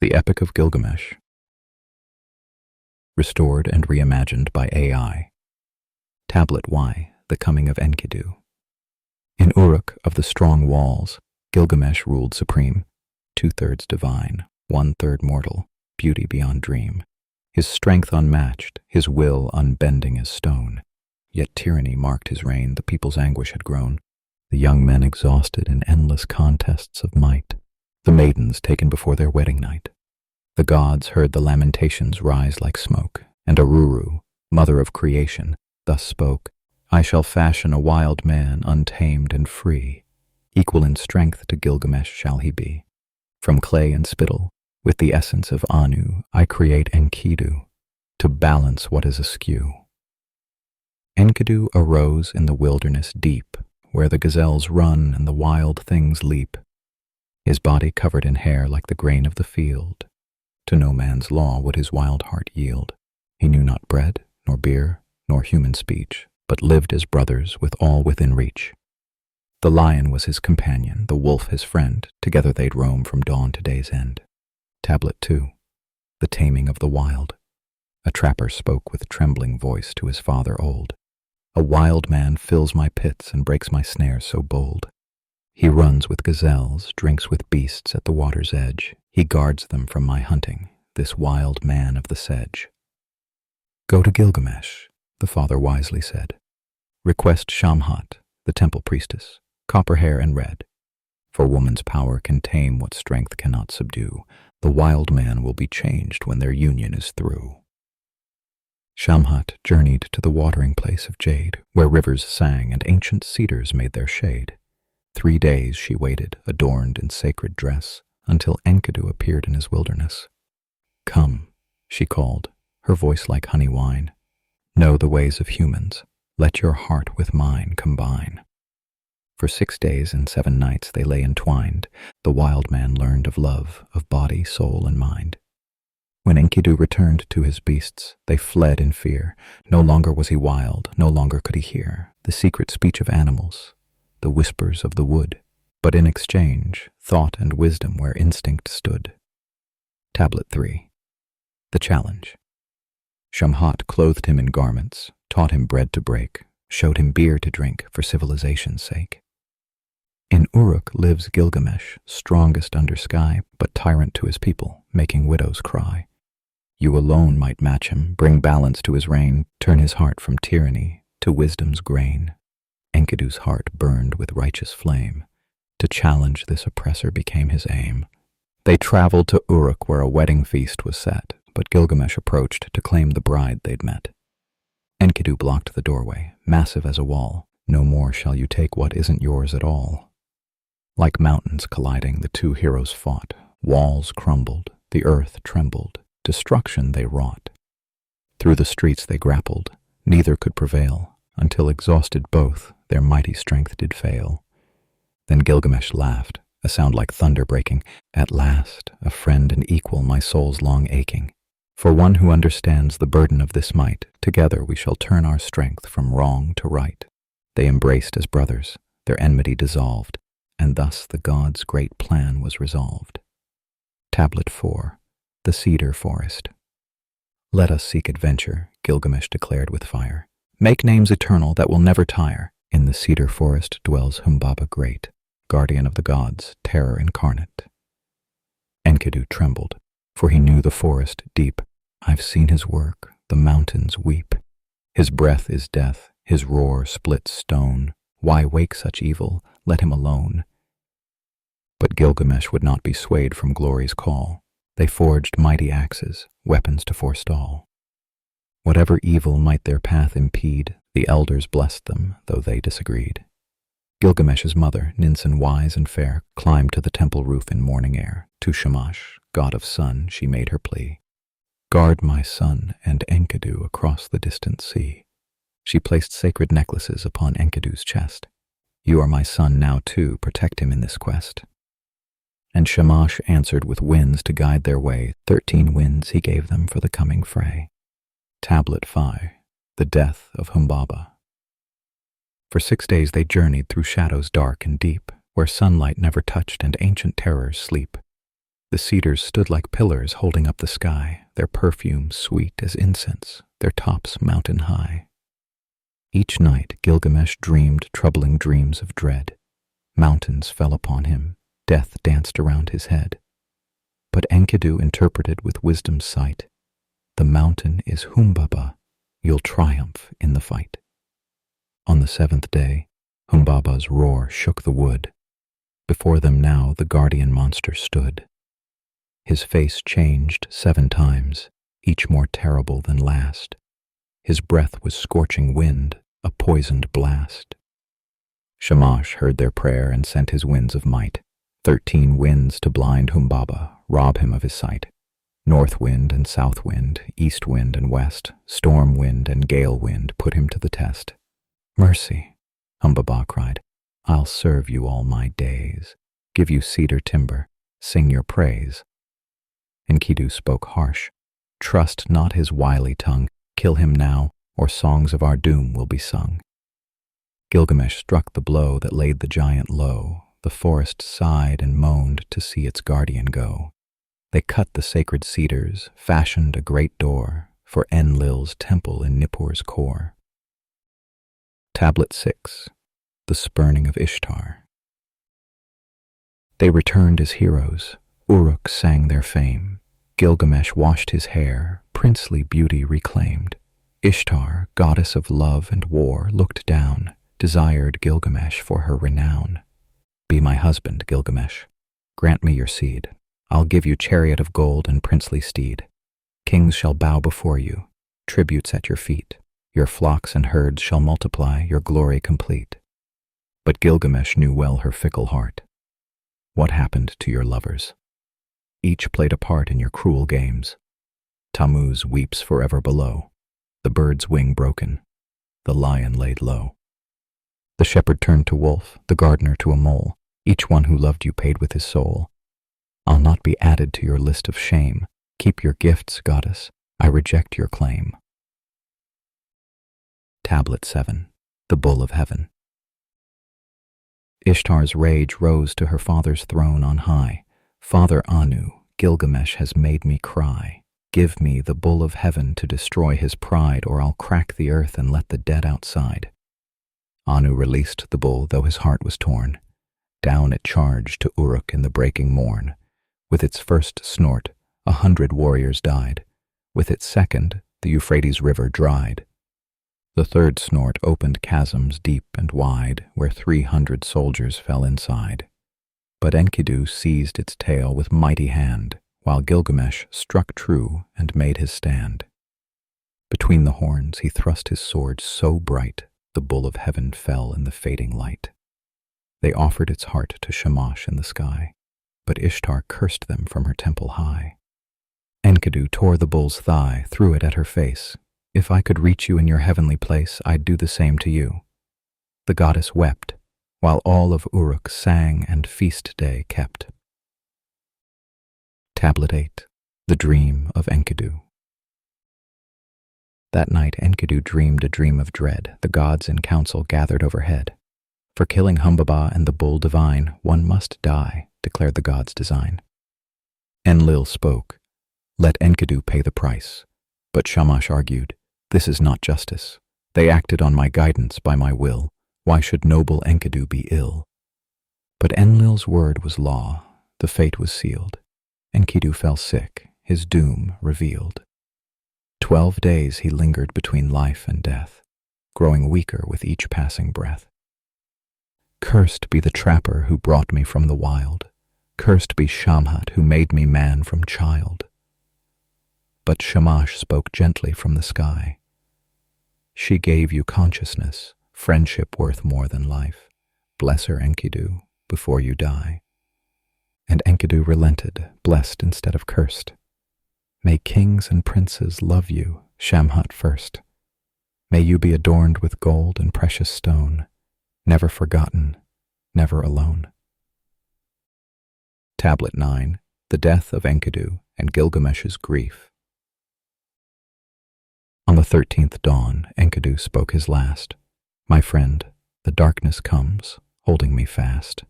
The Epic of Gilgamesh, restored and reimagined by AI. Tablet Y, the coming of Enkidu. In Uruk of the strong walls, Gilgamesh ruled supreme, 2/3 divine, 1/3 mortal, beauty beyond dream. His strength unmatched, his will unbending as stone. Yet tyranny marked his reign, the people's anguish had grown. The young men exhausted in endless contests of might, the maidens taken before their wedding night. The gods heard the lamentations rise like smoke, and Aruru, mother of creation, thus spoke, I shall fashion a wild man, untamed and free. Equal in strength to Gilgamesh shall he be. From clay and spittle, with the essence of Anu, I create Enkidu, to balance what is askew. Enkidu arose in the wilderness deep, where the gazelles run and the wild things leap. His body covered in hair like the grain of the field. To no man's law would his wild heart yield. He knew not bread, nor beer, nor human speech, but lived as brothers with all within reach. The lion was his companion, the wolf his friend. Together they'd roam from dawn to day's end. Tablet 2, the taming of the wild. A trapper spoke with trembling voice to his father old. A wild man fills my pits and breaks my snares so bold. He runs with gazelles, drinks with beasts at the water's edge. He guards them from my hunting, this wild man of the sedge. Go to Gilgamesh, the father wisely said. Request Shamhat, the temple priestess, copper hair and red. For woman's power can tame what strength cannot subdue. The wild man will be changed when their union is through. Shamhat journeyed to the watering place of jade, where rivers sang and ancient cedars made their shade. 3 days she waited, adorned in sacred dress, until Enkidu appeared in his wilderness. Come, she called, her voice like honey wine. Know the ways of humans, let your heart with mine combine. For 6 days and 7 nights they lay entwined. The wild man learned of love, of body, soul, and mind. When Enkidu returned to his beasts, they fled in fear. No longer was he wild, no longer could he hear the secret speech of animals, the whispers of the wood, but in exchange, thought and wisdom where instinct stood. Tablet 3, the challenge. Shamhat clothed him in garments, taught him bread to break, showed him beer to drink for civilization's sake. In Uruk lives Gilgamesh, strongest under sky, but tyrant to his people, making widows cry. You alone might match him, bring balance to his reign, turn his heart from tyranny to wisdom's grain. Enkidu's heart burned with righteous flame. To challenge this oppressor became his aim. They traveled to Uruk where a wedding feast was set, but Gilgamesh approached to claim the bride they'd met. Enkidu blocked the doorway, massive as a wall. No more shall you take what isn't yours at all. Like mountains colliding, the two heroes fought. Walls crumbled, the earth trembled, destruction they wrought. Through the streets they grappled, neither could prevail, until exhausted both, their mighty strength did fail. Then Gilgamesh laughed, a sound like thunder breaking. At last, a friend and equal my soul's long aching. For one who understands the burden of this might, together we shall turn our strength from wrong to right. They embraced as brothers, their enmity dissolved, and thus the gods' great plan was resolved. Tablet 4, the cedar forest. Let us seek adventure, Gilgamesh declared with fire. Make names eternal that will never tire. In the cedar forest dwells Humbaba great, guardian of the gods, terror incarnate. Enkidu trembled, for he knew the forest deep. I've seen his work, the mountains weep. His breath is death, his roar splits stone. Why wake such evil? Let him alone. But Gilgamesh would not be swayed from glory's call. They forged mighty axes, weapons to forestall. Whatever evil might their path impede, the elders blessed them, though they disagreed. Gilgamesh's mother, Ninsen wise and fair, climbed to the temple roof in morning air. To Shamash, god of sun, she made her plea. Guard my son and Enkidu across the distant sea. She placed sacred necklaces upon Enkidu's chest. You are my son now too, protect him in this quest. And Shamash answered with winds to guide their way. 13 winds he gave them for the coming fray. Tablet 5, the death of Humbaba. For 6 days they journeyed through shadows dark and deep, where sunlight never touched and ancient terrors sleep. The cedars stood like pillars holding up the sky, their perfume sweet as incense, their tops mountain high. Each night Gilgamesh dreamed troubling dreams of dread. Mountains fell upon him, death danced around his head. But Enkidu interpreted with wisdom's sight, the mountain is Humbaba, you'll triumph in the fight. On the seventh day, Humbaba's roar shook the wood. Before them now the guardian monster stood. His face changed 7 times, each more terrible than last. His breath was scorching wind, a poisoned blast. Shamash heard their prayer and sent his winds of might, 13 winds to blind Humbaba, rob him of his sight. North wind and south wind, east wind and west, storm wind and gale wind put him to the test. Mercy, Humbaba cried, I'll serve you all my days, give you cedar timber, sing your praise. Enkidu spoke harsh, trust not his wily tongue, kill him now, or songs of our doom will be sung. Gilgamesh struck the blow that laid the giant low. The forest sighed and moaned to see its guardian go. They cut the sacred cedars, fashioned a great door for Enlil's temple in Nippur's core. Tablet 6. The Spurning of Ishtar. They returned as heroes. Uruk sang their fame. Gilgamesh washed his hair, princely beauty reclaimed. Ishtar, goddess of love and war, looked down, desired Gilgamesh for her renown. Be my husband, Gilgamesh. Grant me your seed. I'll give you chariot of gold and princely steed. Kings shall bow before you, tributes at your feet. Your flocks and herds shall multiply, your glory complete. But Gilgamesh knew well her fickle heart. What happened to your lovers? Each played a part in your cruel games. Tammuz weeps forever below, the bird's wing broken, the lion laid low. The shepherd turned to wolf, the gardener to a mole. Each one who loved you paid with his soul. I'll not be added to your list of shame. Keep your gifts, goddess. I reject your claim. Tablet 7. The Bull of Heaven. Ishtar's rage rose to her father's throne on high. Father Anu, Gilgamesh has made me cry. Give me the Bull of Heaven to destroy his pride, or I'll crack the earth and let the dead outside. Anu released the bull, though his heart was torn. Down it charged to Uruk in the breaking morn. With its first snort, 100 warriors died. With its second, the Euphrates River dried. The third snort opened chasms deep and wide, where 300 soldiers fell inside. But Enkidu seized its tail with mighty hand, while Gilgamesh struck true and made his stand. Between the horns he thrust his sword so bright, the bull of heaven fell in the fading light. They offered its heart to Shamash in the sky, but Ishtar cursed them from her temple high. Enkidu tore the bull's thigh, threw it at her face. If I could reach you in your heavenly place, I'd do the same to you. The goddess wept, while all of Uruk sang and feast day kept. Tablet 8. The Dream of Enkidu. That night Enkidu dreamed a dream of dread. The gods in council gathered overhead. For killing Humbaba and the bull divine, one must die, declared the gods' design. Enlil spoke, let Enkidu pay the price. But Shamash argued, this is not justice. They acted on my guidance by my will. Why should noble Enkidu be ill? But Enlil's word was law. The fate was sealed. Enkidu fell sick, his doom revealed. 12 days he lingered between life and death, growing weaker with each passing breath. Cursed be the trapper who brought me from the wild. Cursed be Shamhat who made me man from child. But Shamash spoke gently from the sky. She gave you consciousness, friendship worth more than life. Bless her, Enkidu, before you die. And Enkidu relented, blessed instead of cursed. May kings and princes love you, Shamhat first. May you be adorned with gold and precious stone, never forgotten, never alone. Tablet 9. The Death of Enkidu and Gilgamesh's Grief. On the 13th dawn, Enkidu spoke his last. My friend, the darkness comes, holding me fast.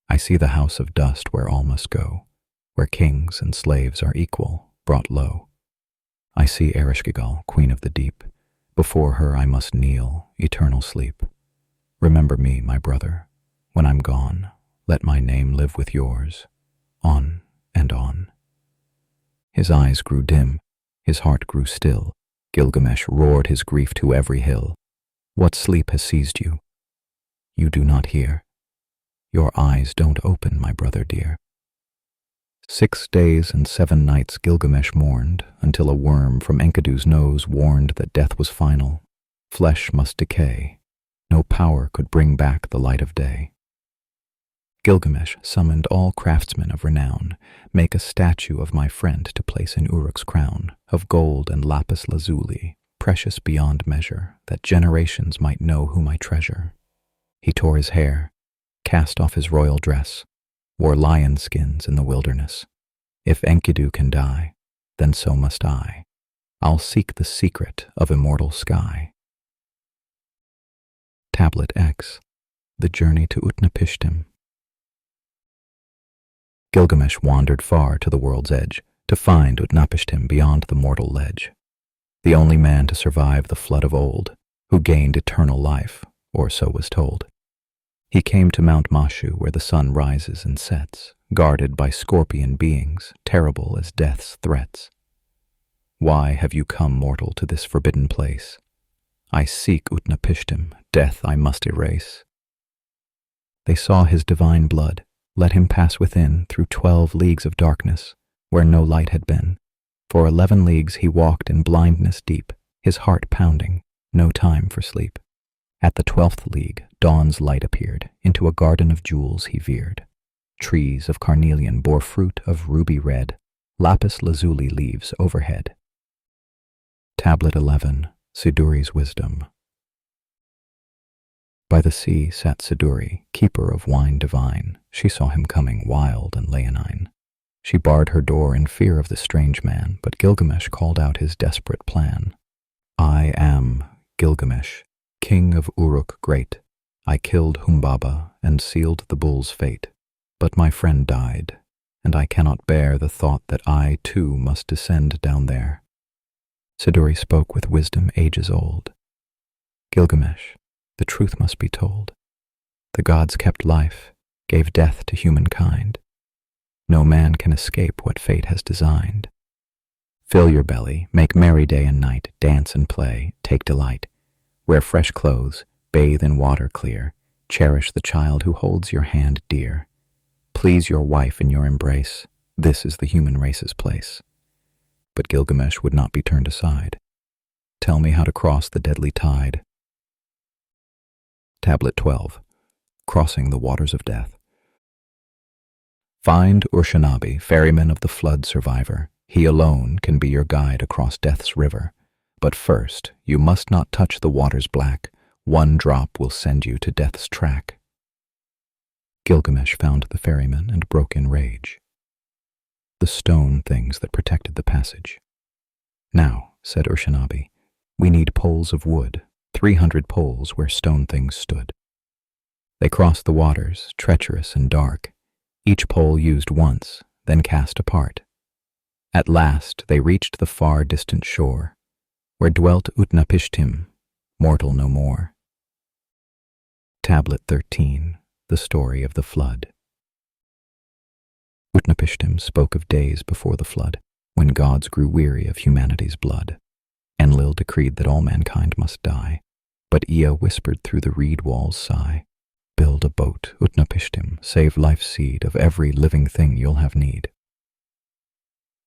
I see the house of dust where all must go, where kings and slaves are equal, brought low. I see Ereshkigal, queen of the deep. Before her I must kneel, eternal sleep. Remember me, my brother. When I'm gone, let my name live with yours, on and on. His eyes grew dim, his heart grew still. Gilgamesh roared his grief to every hill. What sleep has seized you? You do not hear. Your eyes don't open, my brother dear. 6 days and 7 nights Gilgamesh mourned, until a worm from Enkidu's nose warned that death was final. Flesh must decay. No power could bring back the light of day. Gilgamesh summoned all craftsmen of renown. Make a statue of my friend to place in Uruk's crown, of gold and lapis lazuli, precious beyond measure, that generations might know whom I treasure. He tore his hair, cast off his royal dress, wore lion skins in the wilderness. If Enkidu can die, then so must I. I'll seek the secret of immortal sky. Tablet X, The Journey to Utnapishtim. Gilgamesh wandered far to the world's edge, to find Utnapishtim beyond the mortal ledge. The only man to survive the flood of old, who gained eternal life, or so was told. He came to Mount Mashu, where the sun rises and sets, guarded by scorpion beings, terrible as death's threats. Why have you come, mortal, to this forbidden place? I seek Utnapishtim, death I must erase. They saw his divine blood, let him pass within through 12 leagues of darkness, where no light had been. For 11 leagues he walked in blindness deep, his heart pounding, no time for sleep. At the 12th league, dawn's light appeared, into a garden of jewels he veered. Trees of carnelian bore fruit of ruby red, lapis lazuli leaves overhead. Tablet 11, Siduri's Wisdom. By the sea sat Siduri, keeper of wine divine. She saw him coming wild and leonine. She barred her door in fear of the strange man, but Gilgamesh called out his desperate plan. I am Gilgamesh, king of Uruk great. I killed Humbaba and sealed the bull's fate. But my friend died, and I cannot bear the thought that I, too, must descend down there. Siduri spoke with wisdom ages old. Gilgamesh, the truth must be told. The gods kept life, gave death to humankind. No man can escape what fate has designed. Fill your belly, make merry day and night, dance and play, take delight. Wear fresh clothes, bathe in water clear, cherish the child who holds your hand dear. Please your wife in your embrace, this is the human race's place. But Gilgamesh would not be turned aside. Tell me how to cross the deadly tide. Tablet 12, Crossing the Waters of Death. Find Urshanabi, ferryman of the flood survivor. He alone can be your guide across death's river. But first, you must not touch the waters black. One drop will send you to death's track. Gilgamesh found the ferryman and broke in rage. The stone things that protected the passage. Now, said Urshanabi, we need poles of wood, 300 poles where stone things stood. They crossed the waters, treacherous and dark, each pole used once, then cast apart. At last they reached the far distant shore, where dwelt Utnapishtim, mortal no more. Tablet 13, The Story of the Flood. Utnapishtim spoke of days before the flood, when gods grew weary of humanity's blood. Enlil decreed that all mankind must die, but Ea whispered through the reed wall's sigh, build a boat, Utnapishtim, save life's seed, of every living thing you'll have need.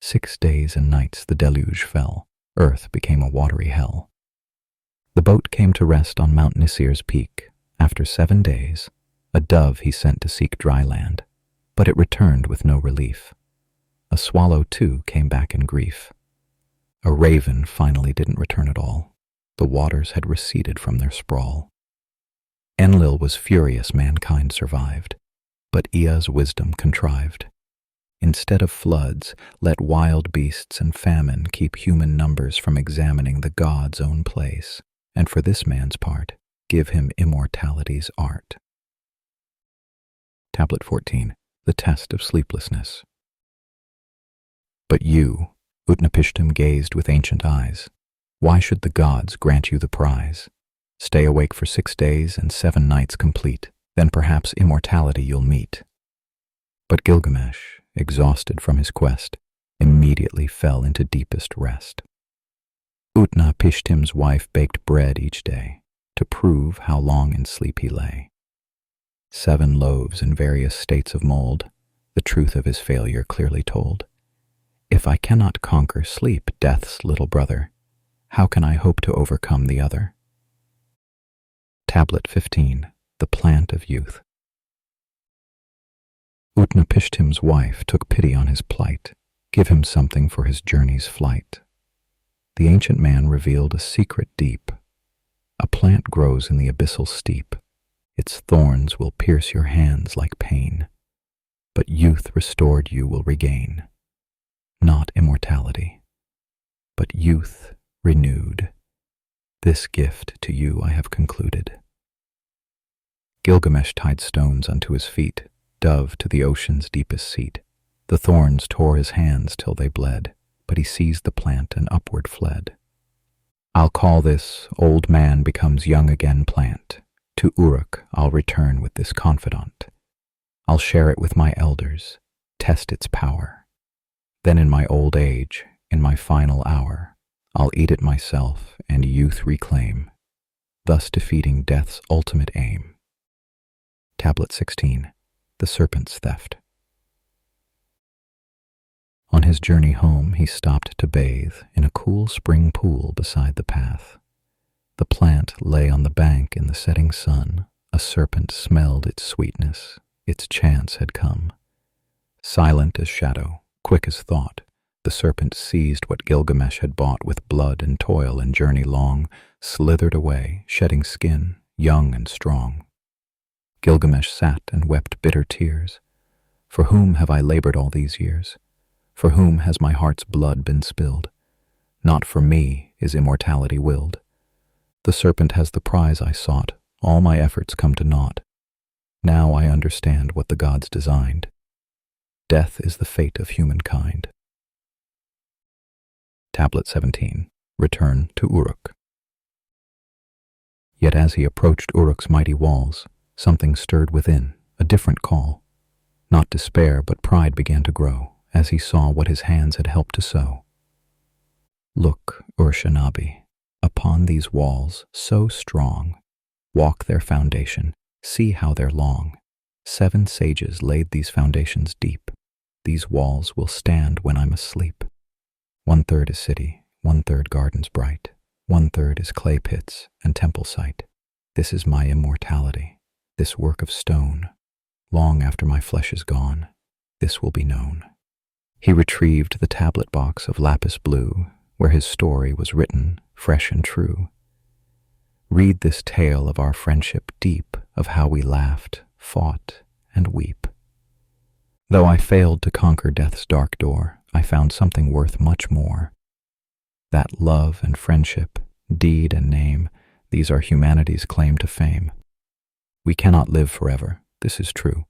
6 days and nights the deluge fell, earth became a watery hell. The boat came to rest on Mount Nisir's peak. After 7 days, a dove he sent to seek dry land, but it returned with no relief. A swallow, too, came back in grief. A raven finally didn't return at all. The waters had receded from their sprawl. Enlil was furious mankind survived, but Ea's wisdom contrived. Instead of floods, let wild beasts and famine keep human numbers from examining the god's own place, and for this man's part, give him immortality's art. Tablet 14, The Test of Sleeplessness. But you, Utnapishtim gazed with ancient eyes. Why should the gods grant you the prize? Stay awake for 6 days and 7 nights complete, then perhaps immortality you'll meet. But Gilgamesh, exhausted from his quest, immediately fell into deepest rest. Utnapishtim's wife baked bread each day to prove how long in sleep he lay. 7 loaves in various states of mold, the truth of his failure clearly told. If I cannot conquer sleep, death's little brother, how can I hope to overcome the other? Tablet 15, The Plant of Youth. Utnapishtim's wife took pity on his plight. Give him something for his journey's flight. The ancient man revealed a secret deep. A plant grows in the abyssal steep. Its thorns will pierce your hands like pain, but youth restored you will regain. Not immortality, but youth renewed. This gift to you I have concluded. Gilgamesh tied stones unto his feet, dove to the ocean's deepest seat. The thorns tore his hands till they bled, but he seized the plant and upward fled. I'll call this old man becomes young again plant. To Uruk I'll return with this confidant. I'll share it with my elders, test its power. Then in my old age, in my final hour, I'll eat it myself and youth reclaim, thus defeating death's ultimate aim. Tablet 16, The Serpent's Theft. On his journey home, he stopped to bathe in a cool spring pool beside the path. The plant lay on the bank in the setting sun. A serpent smelled its sweetness. Its chance had come. Silent as shadow, quick as thought, the serpent seized what Gilgamesh had bought with blood and toil and journey long, slithered away, shedding skin, young and strong. Gilgamesh sat and wept bitter tears. For whom have I labored all these years? For whom has my heart's blood been spilled? Not for me is immortality willed. The serpent has the prize I sought, all my efforts come to naught. Now I understand what the gods designed. Death is the fate of humankind. Tablet 17, Return to Uruk. Yet as he approached Uruk's mighty walls, something stirred within, a different call. Not despair, but pride began to grow, as he saw what his hands had helped to sow. Look, Ur-Shanabi, upon these walls so strong, walk their foundation, see how they're long. 7 sages laid these foundations deep. These walls will stand when I'm asleep. 1/3 is city, 1/3 gardens bright, 1/3 is clay pits and temple site. This is my immortality, this work of stone. Long after my flesh is gone, this will be known. He retrieved the tablet box of lapis blue, where his story was written, fresh and true. Read this tale of our friendship deep, of how we laughed, fought, and weep. Though I failed to conquer death's dark door, I found something worth much more. That love and friendship, deed and name, these are humanity's claim to fame. We cannot live forever, this is true,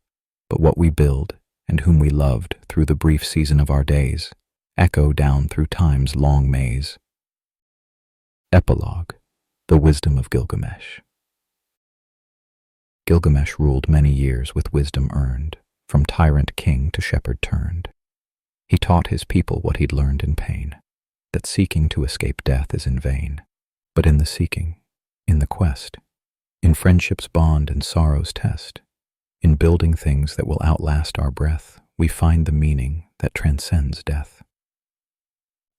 but what we build, and whom we loved through the brief season of our days, echo down through time's long maze. Epilogue, The Wisdom of Gilgamesh. Gilgamesh ruled many years with wisdom earned, from tyrant king to shepherd turned. He taught his people what he'd learned in pain, that seeking to escape death is in vain, but in the seeking, in the quest, in friendship's bond and sorrow's test, in building things that will outlast our breath, we find the meaning that transcends death.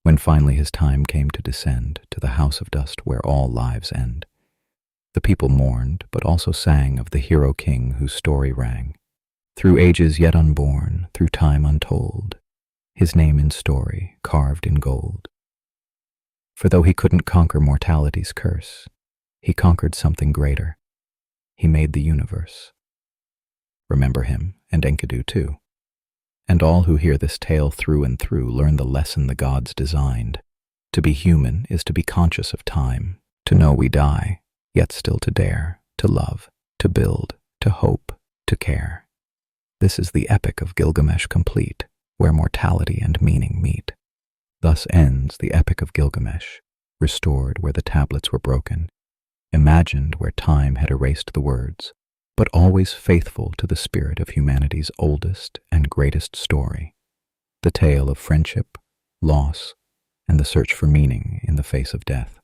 When finally his time came to descend to the house of dust where all lives end, the people mourned, but also sang of the hero king whose story rang, through ages yet unborn, through time untold, his name in story carved in gold. For though he couldn't conquer mortality's curse, he conquered something greater. He made the universe. Remember him, and Enkidu too. And all who hear this tale through and through learn the lesson the gods designed. To be human is to be conscious of time, to know we die, yet still to dare, to love, to build, to hope, to care. This is the epic of Gilgamesh complete, where mortality and meaning meet. Thus ends the Epic of Gilgamesh, restored where the tablets were broken, imagined where time had erased the words, but always faithful to the spirit of humanity's oldest and greatest story, the tale of friendship, loss, and the search for meaning in the face of death.